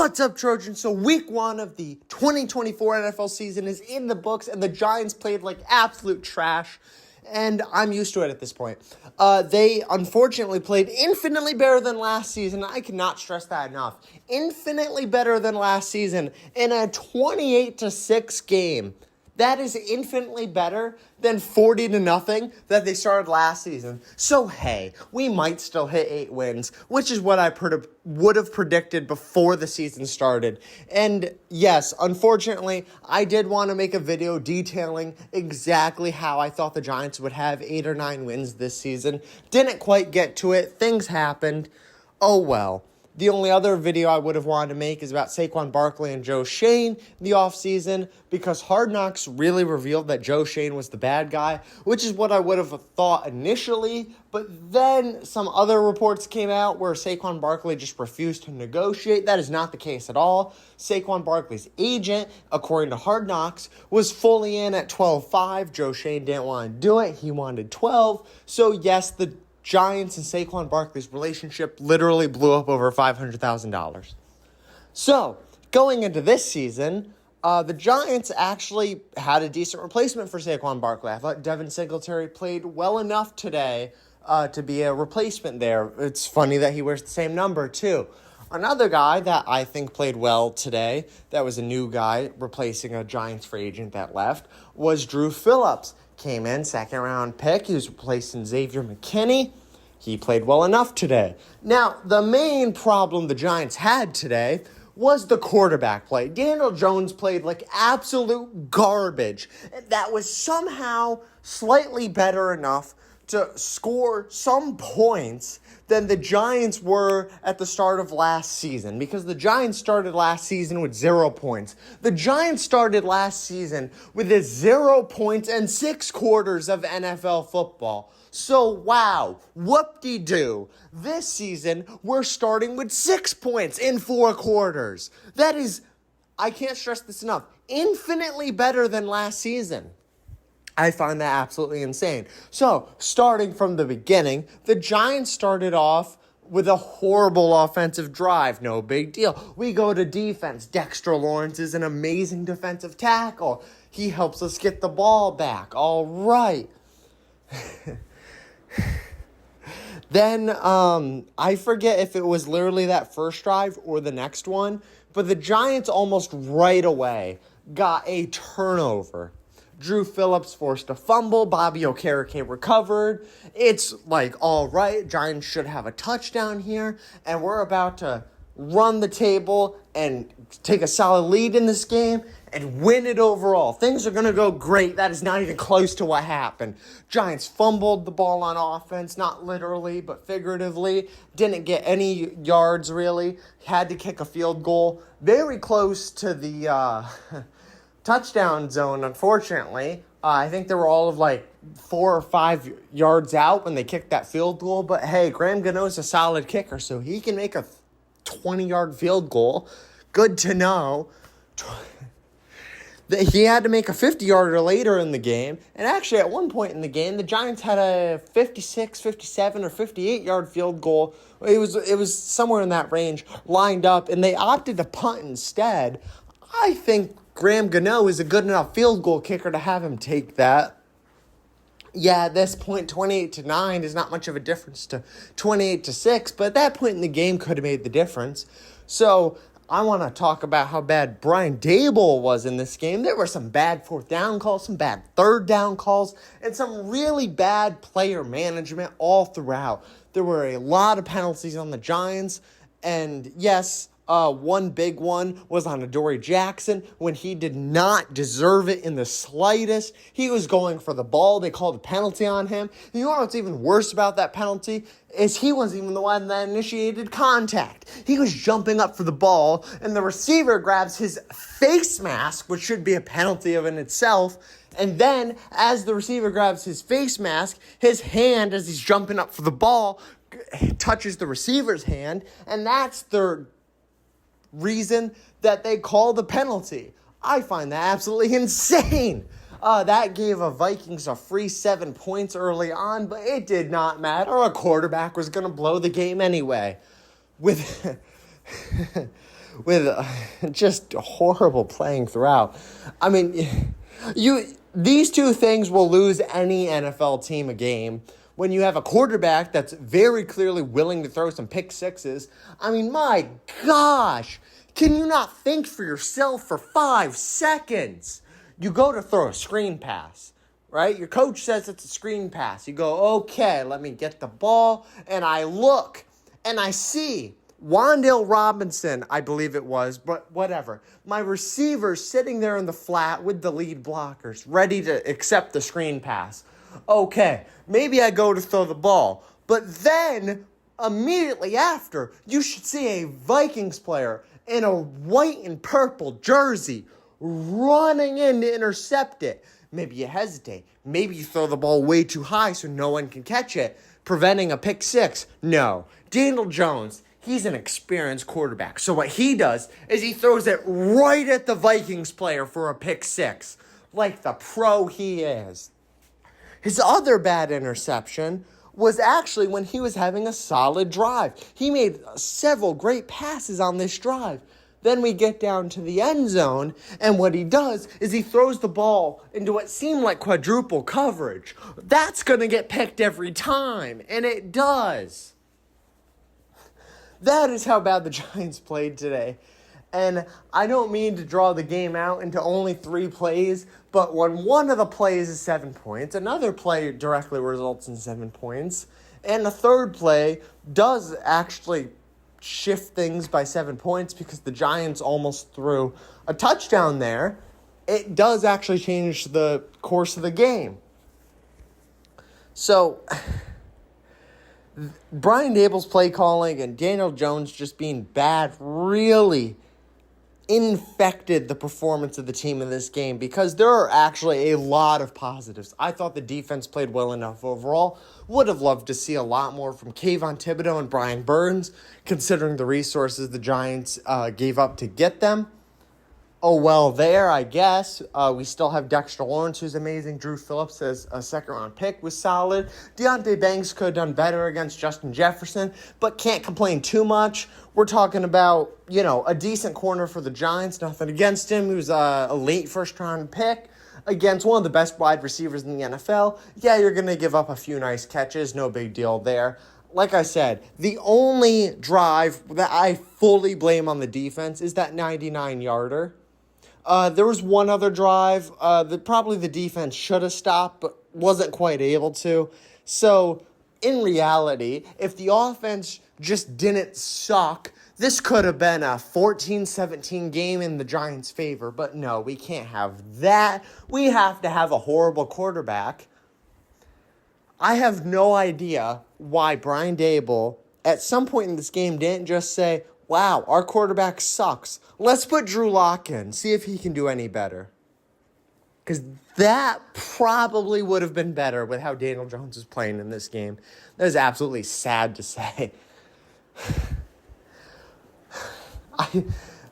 What's up, Trojans? So week 1 of the 2024 NFL season is in the books, and the Giants played like absolute trash, and I'm used to it at this point. They unfortunately played infinitely better than last season. I cannot stress that enough. Infinitely better than last season in a 28-6 game. That is infinitely better than 40-0 that they started last season. So, hey, we might still hit 8 wins, which is what I would have predicted before the season started. And yes, unfortunately, I did want to make a video detailing exactly how I thought the Giants would have 8 or 9 wins this season. Didn't quite get to it. Things happened. Oh well. The only other video I would have wanted to make is about Saquon Barkley and Joe Schoen in the offseason, because Hard Knocks really revealed that Joe Schoen was the bad guy, which is what I would have thought initially, but then some other reports came out where Saquon Barkley just refused to negotiate. That is not the case at all. Saquon Barkley's agent, according to Hard Knocks, was fully in at 12.5. Joe Schoen didn't want to do it. He wanted 12. So yes, the Giants and Saquon Barkley's relationship literally blew up over $500,000. So, going into this season, the Giants actually had a decent replacement for Saquon Barkley. I thought Devin Singletary played well enough today to be a replacement there. It's funny that he wears the same number, too. Another guy that I think played well today, that was a new guy replacing a Giants free agent that left, was Dru Phillips. Came in, second-round pick. He was replacing Xavier McKinney. He played well enough today. Now, the main problem the Giants had today was the quarterback play. Daniel Jones played like absolute garbage. That was somehow slightly better enough to score some points than the Giants were at the start of last season, because the Giants started last season with 0 points. The Giants started last season with 0 points and 6 quarters of NFL football. So, wow, whoop-de-doo. This season, we're starting with 6 points in 4 quarters. That is, I can't stress this enough, infinitely better than last season. I find that absolutely insane. So, starting from the beginning, the Giants started off with a horrible offensive drive. No big deal. We go to defense. Dexter Lawrence is an amazing defensive tackle. He helps us get the ball back. All right. Then, I forget if it was literally that first drive or the next one, but the Giants almost right away got a turnover. Dru Phillips forced a fumble. Bobby Okereke recovered. It's like, all right, Giants should have a touchdown here, and we're about to run the table and take a solid lead in this game and win it overall. Things are going to go great. That is not even close to what happened. Giants fumbled the ball on offense, not literally, but figuratively. Didn't get any yards, really. Had to kick a field goal. Very close to the touchdown zone, unfortunately. I think they were all of like 4 or 5 yards out when they kicked that field goal. But hey, Graham Gano is a solid kicker, so he can make a 20-yard field goal. Good to know. He had to make a 50-yarder later in the game. And actually, at one point in the game, the Giants had a 56, 57, or 58-yard field goal. It was somewhere in that range lined up, and they opted to punt instead. I think Graham Gano is a good enough field goal kicker to have him take that. Yeah, at this point, 28-9 is not much of a difference to 28-6, but at that point in the game could have made the difference. So I want to talk about how bad Brian Daboll was in this game. There were some bad 4th down calls, some bad 3rd down calls, and some really bad player management all throughout. There were a lot of penalties on the Giants, and yes, one big one was on Adoree Jackson when he did not deserve it in the slightest. He was going for the ball. They called a penalty on him. You know what's even worse about that penalty? Is he wasn't even the one that initiated contact. He was jumping up for the ball, and the receiver grabs his face mask, which should be a penalty of in itself. And then, as the receiver grabs his face mask, his hand, as he's jumping up for the ball, touches the receiver's hand, and that's the reason that they call the penalty. I find that absolutely insane. That gave the Vikings a free 7 points early on, but it did not matter. A quarterback was going to blow the game anyway. With with just horrible playing throughout. I mean, these two things will lose any NFL team a game. When you have a quarterback that's very clearly willing to throw some pick sixes, I mean, my gosh, can you not think for yourself for 5 seconds? You go to throw a screen pass, right? Your coach says it's a screen pass. You go, okay, let me get the ball, and I look, and I see Wan'Dale Robinson, I believe it was, but whatever. My receiver's sitting there in the flat with the lead blockers, ready to accept the screen pass. Okay, maybe I go to throw the ball. But then, immediately after, you should see a Vikings player in a white and purple jersey running in to intercept it. Maybe you hesitate. Maybe you throw the ball way too high so no one can catch it, preventing a pick six. No. Daniel Jones, he's an experienced quarterback. So what he does is he throws it right at the Vikings player for a pick six, like the pro he is. His other bad interception was actually when he was having a solid drive. He made several great passes on this drive. Then we get down to the end zone, and what he does is he throws the ball into what seemed like quadruple coverage. That's going to get picked every time, and it does. That is how bad the Giants played today. And I don't mean to draw the game out into only 3 plays, but when one of the plays is 7 points, another play directly results in 7 points, and the third play does actually shift things by 7 points because the Giants almost threw a touchdown there. It does actually change the course of the game. So Brian Daboll's play calling and Daniel Jones just being bad really infected the performance of the team in this game because there are actually a lot of positives. I thought the defense played well enough overall. Would have loved to see a lot more from Kayvon Thibodeau and Brian Burns, considering the resources the Giants gave up to get them. Oh, well, there, I guess. We still have Dexter Lawrence, who's amazing. Dru Phillips as a second-round pick was solid. Deonte Banks could have done better against Justin Jefferson, but can't complain too much. We're talking about, a decent corner for the Giants. Nothing against him. He was a late first-round pick against one of the best wide receivers in the NFL. Yeah, you're going to give up a few nice catches. No big deal there. Like I said, the only drive that I fully blame on the defense is that 99-yarder. There was one other drive that probably the defense should have stopped, but wasn't quite able to. So, in reality, if the offense just didn't suck, this could have been a 14-17 game in the Giants' favor. But no, we can't have that. We have to have a horrible quarterback. I have no idea why Brian Daboll, at some point in this game, didn't just say, wow, our quarterback sucks. Let's put Drew Lock in, see if he can do any better. Because that probably would have been better with how Daniel Jones is playing in this game. That is absolutely sad to say.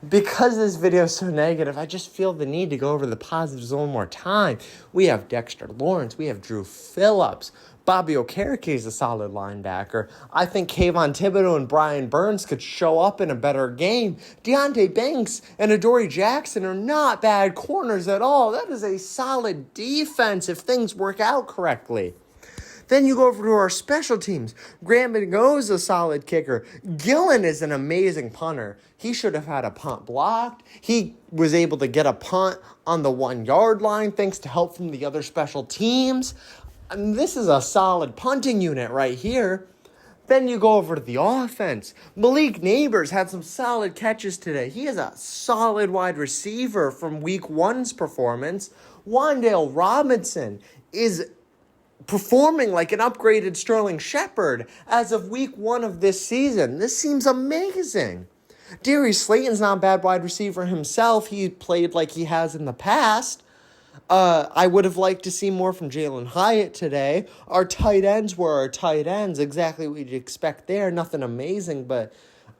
Because this video is so negative, I just feel the need to go over the positives one more time. We have Dexter Lawrence. We have Dru Phillips. Bobby Okereke is a solid linebacker. I think Kayvon Thibodeau and Brian Burns could show up in a better game. Deonte Banks and Adoree Jackson are not bad corners at all. That is a solid defense if things work out correctly. Then you go over to our special teams. Graham Bingo is a solid kicker. Gillen is an amazing punter. He should have had a punt blocked. He was able to get a punt on the 1-yard line thanks to help from the other special teams. And this is a solid punting unit right here. Then you go over to the offense. Malik Nabers had some solid catches today. He is a solid wide receiver from week 1's performance. Wan'Dale Robinson is performing like an upgraded Sterling Shepard as of week 1 of this season. This seems amazing. Darius Slayton's not a bad wide receiver himself. He played like he has in the past. I would have liked to see more from Jalen Hyatt today. Our tight ends were our tight ends. Exactly what you'd expect there. Nothing amazing, but,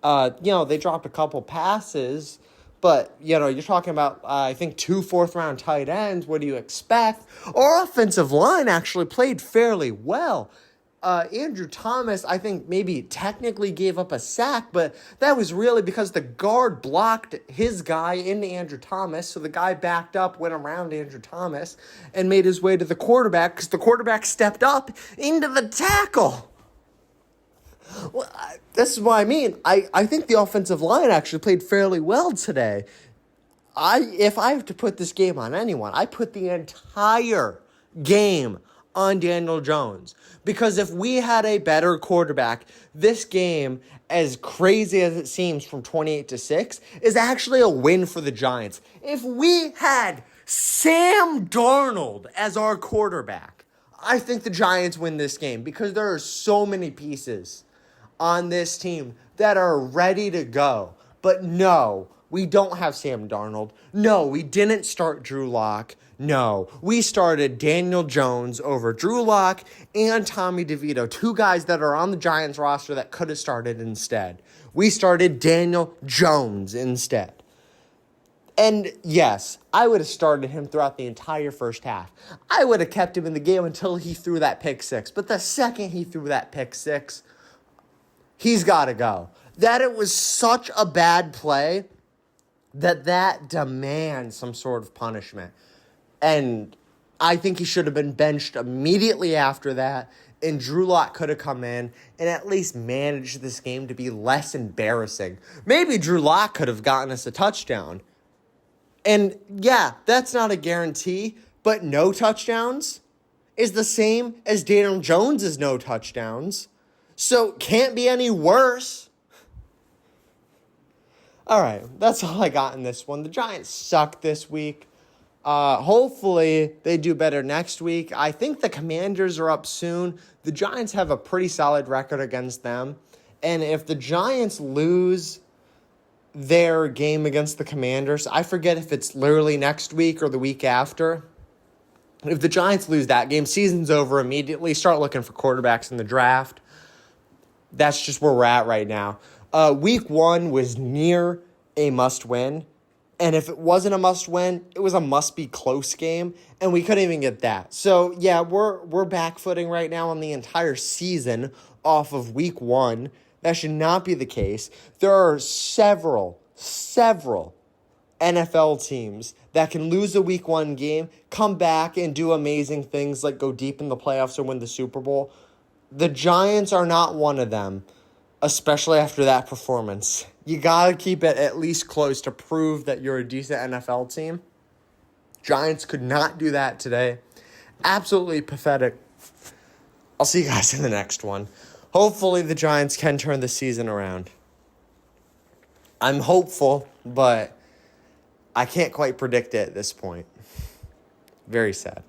they dropped a couple passes. But, you're talking about, I think, 2 fourth-round tight ends. What do you expect? Our offensive line actually played fairly well. Andrew Thomas, I think, maybe technically gave up a sack, but that was really because the guard blocked his guy into Andrew Thomas, so the guy backed up, went around Andrew Thomas, and made his way to the quarterback because the quarterback stepped up into the tackle. Well, this is what I mean. I think the offensive line actually played fairly well today. If I have to put this game on anyone, I put the entire game on Daniel Jones. Because if we had a better quarterback, this game, as crazy as it seems from 28-6, is actually a win for the Giants. If we had Sam Darnold as our quarterback, I think the Giants win this game because there are so many pieces on this team that are ready to go. But no, we don't have Sam Darnold. No, we didn't start Drew Lock. No, we started Daniel Jones over Drew Lock and Tommy DeVito, two guys that are on the Giants roster that could have started instead. We started Daniel Jones instead. And yes, I would have started him throughout the entire first half. I would have kept him in the game until he threw that pick six. But the second he threw that pick six, he's got to go. That it was such a bad play that demands some sort of punishment. And I think he should have been benched immediately after that. And Drew Lock could have come in and at least managed this game to be less embarrassing. Maybe Drew Lock could have gotten us a touchdown. And yeah, that's not a guarantee, but no touchdowns is the same as Daniel Jones's no touchdowns. So can't be any worse. All right, that's all I got in this one. The Giants suck this week. Hopefully they do better next week. I think the Commanders are up soon. The Giants have a pretty solid record against them. And if the Giants lose their game against the Commanders, I forget if it's literally next week or the week after. If the Giants lose that game, season's over immediately. Start looking for quarterbacks in the draft. That's just where we're at right now. Week 1 was near a must-win. And if it wasn't a must-win, it was a must-be-close game, and we couldn't even get that. So, yeah, we're back-footing right now on the entire season off of Week 1. That should not be the case. There are several NFL teams that can lose a Week 1 game, come back and do amazing things like go deep in the playoffs or win the Super Bowl. The Giants are not one of them, especially after that performance. You got to keep it at least close to prove that you're a decent NFL team. Giants could not do that today. Absolutely pathetic. I'll see you guys in the next one. Hopefully the Giants can turn the season around. I'm hopeful, but I can't quite predict it at this point. Very sad.